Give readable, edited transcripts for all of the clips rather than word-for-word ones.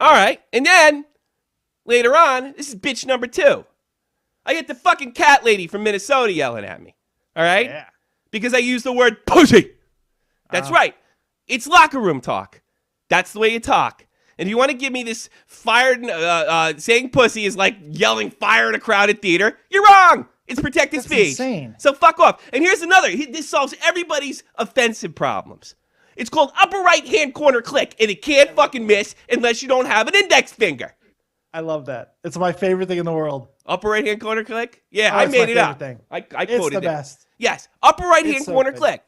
All right. And then later on, this is bitch number 2. I get the fucking cat lady from Minnesota yelling at me. All right? Yeah. Because I use the word pussy. That's right. It's locker room talk. That's the way you talk. And if you want to give me this fired, saying pussy is like yelling fire in a crowded theater, you're wrong. It's protected speech. Insane. So fuck off. And here's another. This solves everybody's offensive problems. It's called upper right-hand corner click, and it can't fucking miss unless you don't have an index finger. I love that. It's my favorite thing in the world. Upper right-hand corner click? Yeah, I made it up. Thing. I quoted it's the it. best. Yes, upper right-hand corner click.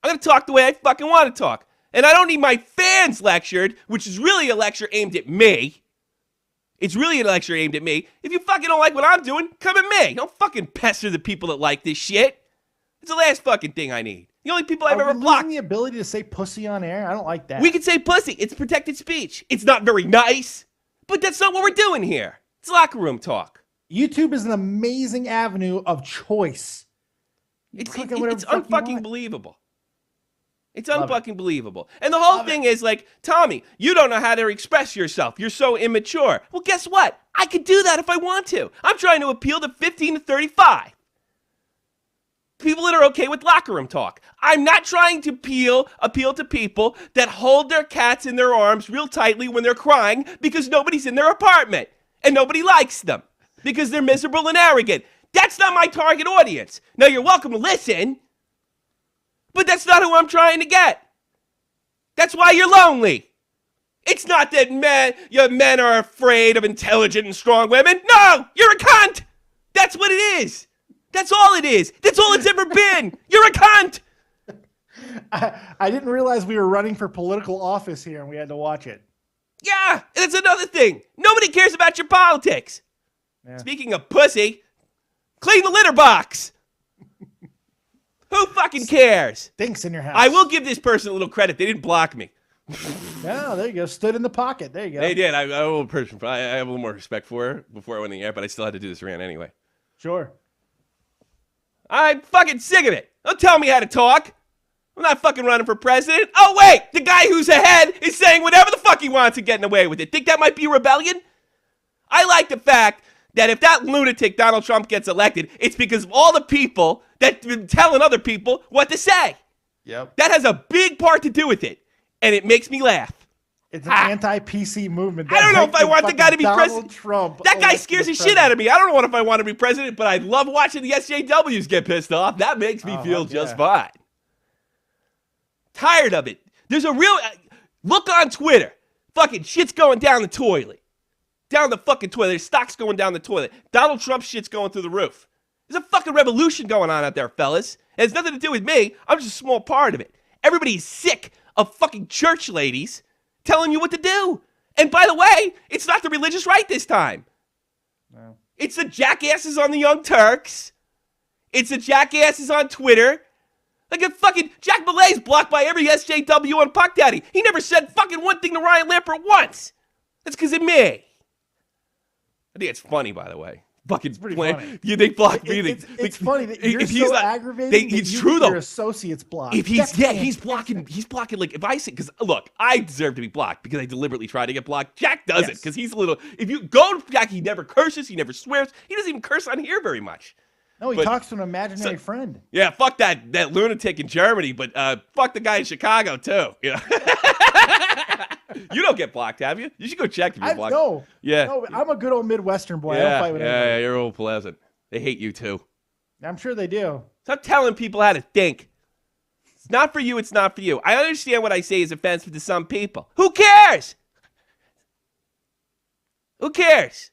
I'm going to talk the way I fucking want to talk. And I don't need my fans lectured, which is really a lecture aimed at me. It's really a lecture aimed at me. If you fucking don't like what I'm doing, come at me. Don't fucking pester the people that like this shit. It's the last fucking thing I need. The only people I've ever blocked. The ability to say pussy on air? I don't like that. We can say pussy. It's protected speech. It's not very nice, but that's not what we're doing here. It's locker room talk. YouTube is an amazing avenue of choice. It's unfucking believable. It's unfucking believable. And the whole thing is like, Tommy, you don't know how to express yourself. You're so immature. Well, guess what? I could do that if I want to. I'm trying to appeal to 15 to 35. People that are okay with locker room talk. I'm not trying to appeal to people that hold their cats in their arms real tightly when they're crying because nobody's in their apartment and nobody likes them because they're miserable and arrogant. That's not my target audience. Now, you're welcome to listen, but that's not who I'm trying to get. That's why you're lonely. It's not that men are afraid of intelligent and strong women. No, you're a cunt. That's what it is. That's all it is. That's all it's ever been. You're a cunt. I didn't realize we were running for political office here and we had to watch it. Yeah, and that's another thing. Nobody cares about your politics. Yeah. Speaking of pussy, clean the litter box. Who fucking cares? Stinks in your house. I will give this person a little credit. They didn't block me. No, there you go. Stood in the pocket. There you go. They did. I have a little more respect for her before I went in the air, but I still had to do this rant anyway. Sure. I'm fucking sick of it. Don't tell me how to talk. I'm not fucking running for president. Oh, wait. The guy who's ahead is saying whatever the fuck he wants and getting away with it. Think that might be rebellion? I like the fact that if that lunatic Donald Trump gets elected, it's because of all the people that been telling other people what to say. Yep. That has a big part to do with it, and it makes me laugh. It's an anti-PC movement. I don't know if I want the guy to be president. Trump that guy scares the shit out of me. I don't know if I want to be president, but I love watching the SJWs get pissed off. That makes me feel just fine. Tired of it. There's a real... Look on Twitter. Fucking shit's going down the toilet. Down the fucking toilet. There's stocks going down the toilet. Donald Trump shit's going through the roof. There's a fucking revolution going on out there, fellas. It has nothing to do with me. I'm just a small part of it. Everybody's sick of fucking church ladies telling you what to do. And by the way, it's not the religious right this time. No. It's the jackasses on the Young Turks. It's the jackasses on Twitter. Like a fucking Jack Malay's blocked by every SJW on Puck Daddy. He never said fucking one thing to Ryan Lampert once. That's because of me. I think it's funny, by the way. Fucking pretty funny. Yeah, they blocked me. It's funny that you're so aggravated. It's true though. Your associates blocked. If he's blocking. Like if I say, because look, I deserve to be blocked because I deliberately try to get blocked. Jack doesn't because he's a little. If you go to Jack, he never curses. He never swears. He doesn't even curse on here very much. No, he talks to an imaginary friend. Yeah, fuck that lunatic in Germany, but fuck the guy in Chicago too. Yeah. You don't get blocked, have you? You should go check if you're blocked. No. Yeah. No, I'm a good old Midwestern boy. Yeah, I don't fight with anybody. Yeah, you're old pleasant. They hate you too. I'm sure they do. Stop telling people how to think. It's not for you, it's not for you. I understand what I say is offensive to some people. Who cares? Who cares?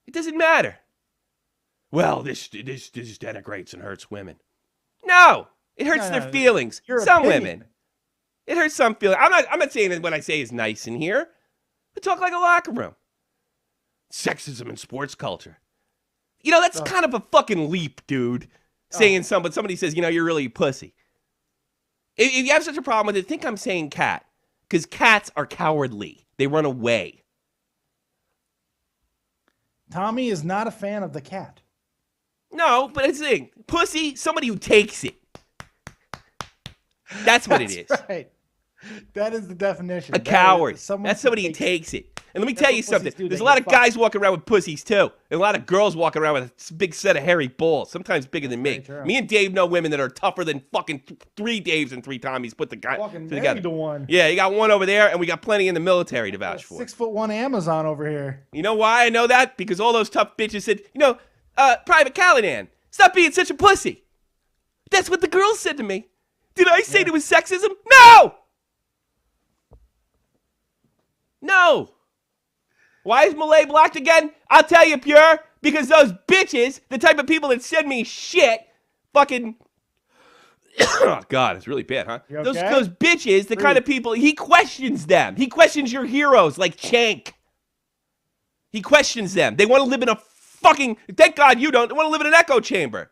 It doesn't matter. Well, this denigrates and hurts women. No, it hurts their feelings. Some women. It hurts some feelings. I'm not saying that what I say is nice in here. We talk like a locker room. Sexism in sports culture. You know, that's kind of a fucking leap, dude. Saying somebody says, you know, you're really a pussy. If you have such a problem with it, think I'm saying cat. Because cats are cowardly. They run away. Tommy is not a fan of the cat. No, but it's the thing. Pussy, somebody who takes it. That's what it is. Right. That is the definition. A coward. That's somebody who takes takes it. And let me tell you something. Do, There's a lot of guys walking around with pussies, too. And a lot of girls walking around with a big set of hairy balls, sometimes bigger than me. Me and Dave know women that are tougher than fucking 3 Daves and 3 Tommies put the guy together. To one. Yeah, you got one over there, and we got plenty in the military to vouch for. 6'1" Amazon over here. You know why I know that? Because all those tough bitches said, Private Callahan, stop being such a pussy. That's what the girls said to me. Did I say it was sexism? No! No. Why is Malay blocked again? I'll tell you, Pure. Because those bitches, the type of people that send me shit, fucking... Oh, God, it's really bad, huh? Okay? Those bitches, the kind of people... He questions them. He questions your heroes like Chank. He questions them. They want to live in a fucking... Thank God you don't. They want to live in an echo chamber.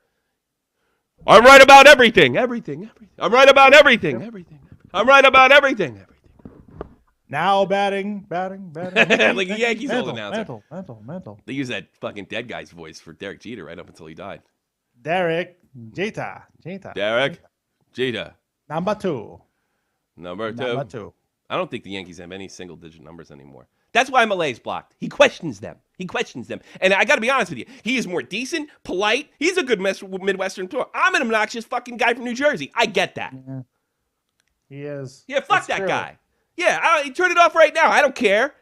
I'm right about everything. Everything. I'm right about everything. Everything. I'm right about everything. Now batting. Like a Yankees old announcer. Mental. They use that fucking dead guy's voice for Derek Jeter right up until he died. Derek Jeter. Derek Jeter. Number two. Number two. I don't think the Yankees have any single-digit numbers anymore. That's why Malay's blocked. He questions them. And I got to be honest with you. He is more decent, polite. He's a good Midwestern tour. I'm an obnoxious fucking guy from New Jersey. I get that. Yeah. He is. Yeah, fuck that guy. Yeah, turn it off right now. I don't care.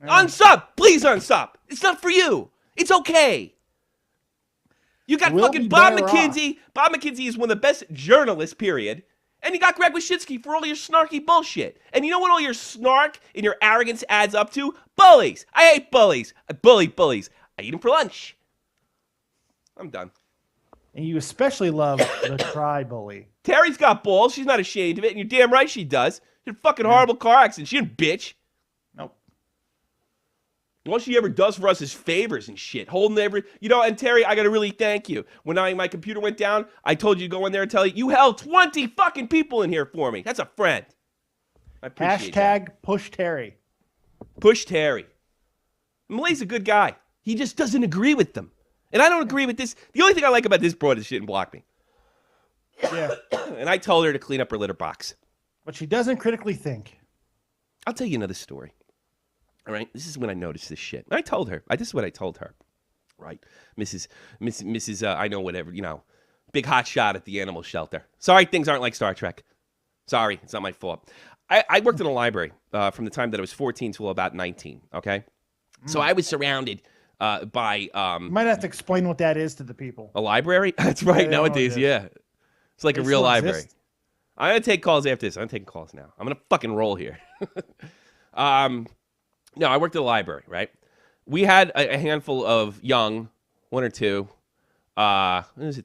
Unsub. Please unsub. It's not for you. It's okay. You got fucking Bob McKenzie. Bob McKenzie is one of the best journalists, period. And you got Greg Wyshynski for all your snarky bullshit. And you know what all your snark and your arrogance adds up to? Bullies. I hate bullies. I bully bullies. I eat them for lunch. I'm done. And you especially love the cry bully. Terry's got balls. She's not ashamed of it. And you're damn right she does. She had a fucking horrible car accident. She didn't bitch. Nope. All she ever does for us is favors and shit. Holding every... and Terry, I got to really thank you. When my computer went down, I told you to go in there and tell you held 20 fucking people in here for me. That's a friend. I appreciate that. Push Terry. Push Terry. Malay's a good guy. He just doesn't agree with them. And I don't agree with this. The only thing I like about this broad is she didn't block me. Yeah. And I told her to clean up her litter box. But she doesn't critically think. I'll tell you another story. All right? This is when I noticed this shit. I told her. This is what I told her. Right? Mrs. I know whatever, big hot shot at the animal shelter. Sorry, things aren't like Star Trek. Sorry, it's not my fault. I worked in a library from the time that I was 14 till about 19, okay? So I was surrounded by... you might have to explain what that is to the people. A library? That's right, nowadays, yeah. It's like a real library. Exist? I'm going to take calls after this. I'm taking calls now. I'm going to fucking roll here. No, I worked at a library, right? We had a handful of young, 1 or 2,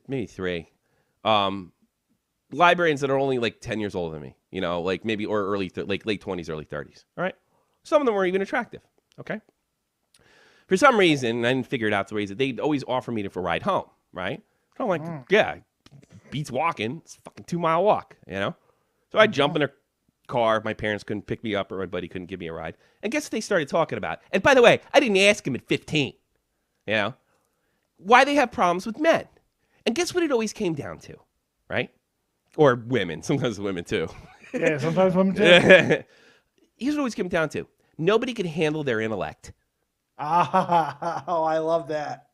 maybe 3, librarians that are only like 10 years older than me, like maybe, or late 20s, early 30s, all right? Some of them were even attractive, okay? For some reason, I didn't figure it out the ways that they'd always offer me to ride home, right? So I'm like, yeah, beats walking. It's a fucking 2-mile walk, So I'd jump in their car. My parents couldn't pick me up, or my buddy couldn't give me a ride. And guess what they started talking about? And by the way, I didn't ask him at 15, why they have problems with men. And guess what it always came down to, right? Or women. Sometimes women, too. Yeah, sometimes women, too. Here's what it always came down to. Nobody could handle their intellect. Oh, I love that.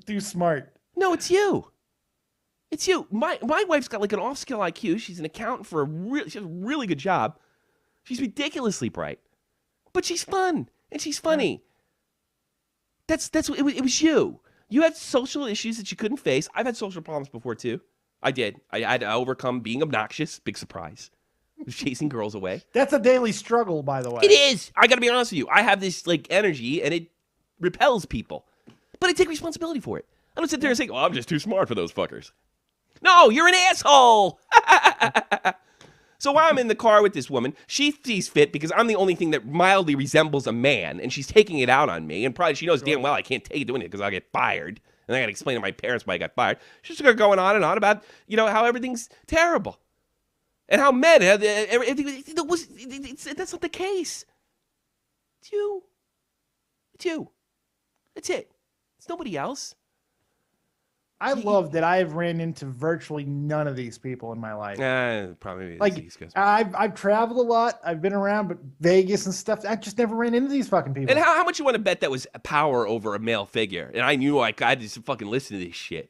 Too smart. No, it's you. It's you. My wife's got like an off-skill IQ. She's an accountant for she has a really good job. She's ridiculously bright. But she's fun. And she's funny. That's what it was you. You had social issues that you couldn't face. I've had social problems before, too. I did. I had to overcome being obnoxious. Big surprise. I was chasing girls away. That's a daily struggle, by the way. It is. I got to be honest with you. I have this like energy, and it repels people. But I take responsibility for it. I don't sit there and say, "Oh, I'm just too smart for those fuckers." No, you're an asshole. So while I'm in the car with this woman, she sees fit because I'm the only thing that mildly resembles a man, and she's taking it out on me. And probably she knows damn well I can't take doing it because I'll get fired. And I got to explain to my parents why I got fired. She's just going on and on about, how everything's terrible. And how men, everything, that's not the case. It's you. It's you. That's it. It's nobody else. I love that I've ran into virtually none of these people in my life. Probably like I've traveled a lot. I've been around, but Vegas and stuff. I just never ran into these fucking people. And how much you want to bet that was power over a male figure? And I knew I had to fucking listen to this shit.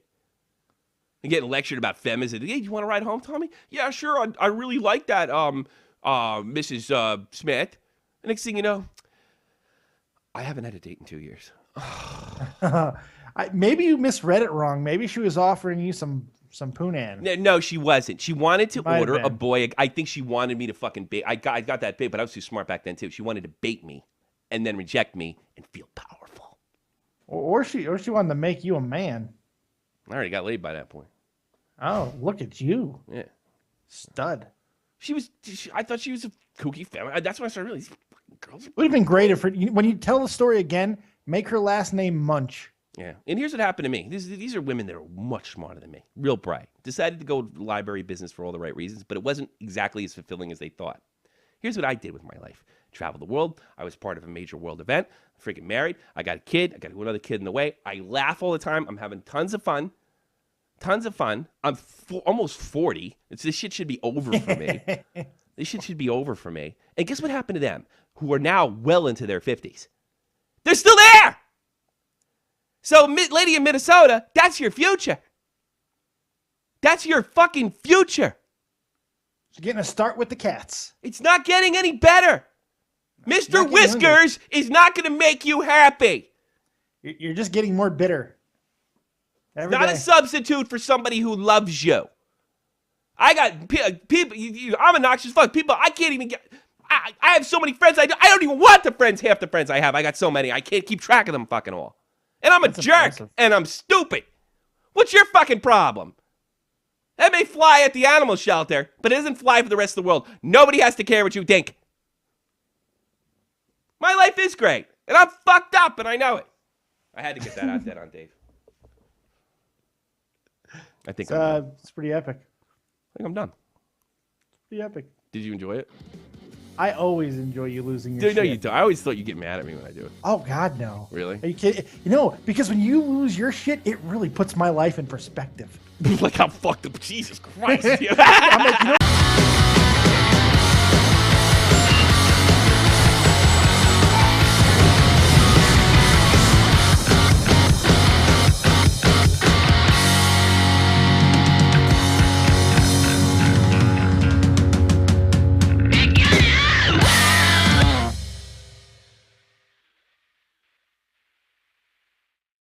And getting lectured about feminism. Hey, you want to ride home, Tommy? Yeah, sure. I really like that, Mrs. Smith. And next thing you know, I haven't had a date in 2 years. Maybe you misread it wrong. Maybe she was offering you some poonan. No, she wasn't. She wanted to order a boy. I think she wanted me to fucking bait. I got that bait, but I was too smart back then too. She wanted to bait me and then reject me and feel powerful. Or she wanted to make you a man. I already got laid by that point. Oh, look at you. Yeah. Stud. I thought she was a kooky family. That's when I started realizing these fucking girls. Would have been great if when you tell the story again, make her last name Munch. Yeah. And here's what happened to me. These are women that are much smarter than me. Real bright. Decided to go library business for all the right reasons, but it wasn't exactly as fulfilling as they thought. Here's what I did with my life. Traveled the world. I was part of a major world event. Freaking married. I got a kid. I got another kid in the way. I laugh all the time. I'm having tons of fun. Tons of fun. I'm almost 40. This shit should be over for me. This shit should be over for me. And guess what happened to them, who are now well into their 50s? They're still there! So, lady in Minnesota, that's your future. That's your fucking future. She's getting a start with the cats. It's not getting any better. Mr. Whiskers is not going to make you happy. You're just getting more bitter. Not a substitute for somebody who loves you. I got people. I'm a noxious fuck. People, I can't even get. I have so many friends. I don't even want half the friends I have. I got so many. I can't keep track of them fucking all. And I'm a jerk. Impressive. And I'm stupid. What's your fucking problem? That may fly at the animal shelter, but it doesn't fly for the rest of the world. Nobody has to care what you think. My life is great. And I'm fucked up, and I know it. I had to get that out there on Dave. I think it's pretty epic. I think I'm done. It's pretty epic. Did you enjoy it? I always enjoy you losing your shit. No, you don't. I always thought you'd get mad at me when I do it. Oh, God, no. Really? Are you kidding? You know, because when you lose your shit, it really puts my life in perspective. Like how fucked up. Jesus Christ. I'm like, you know,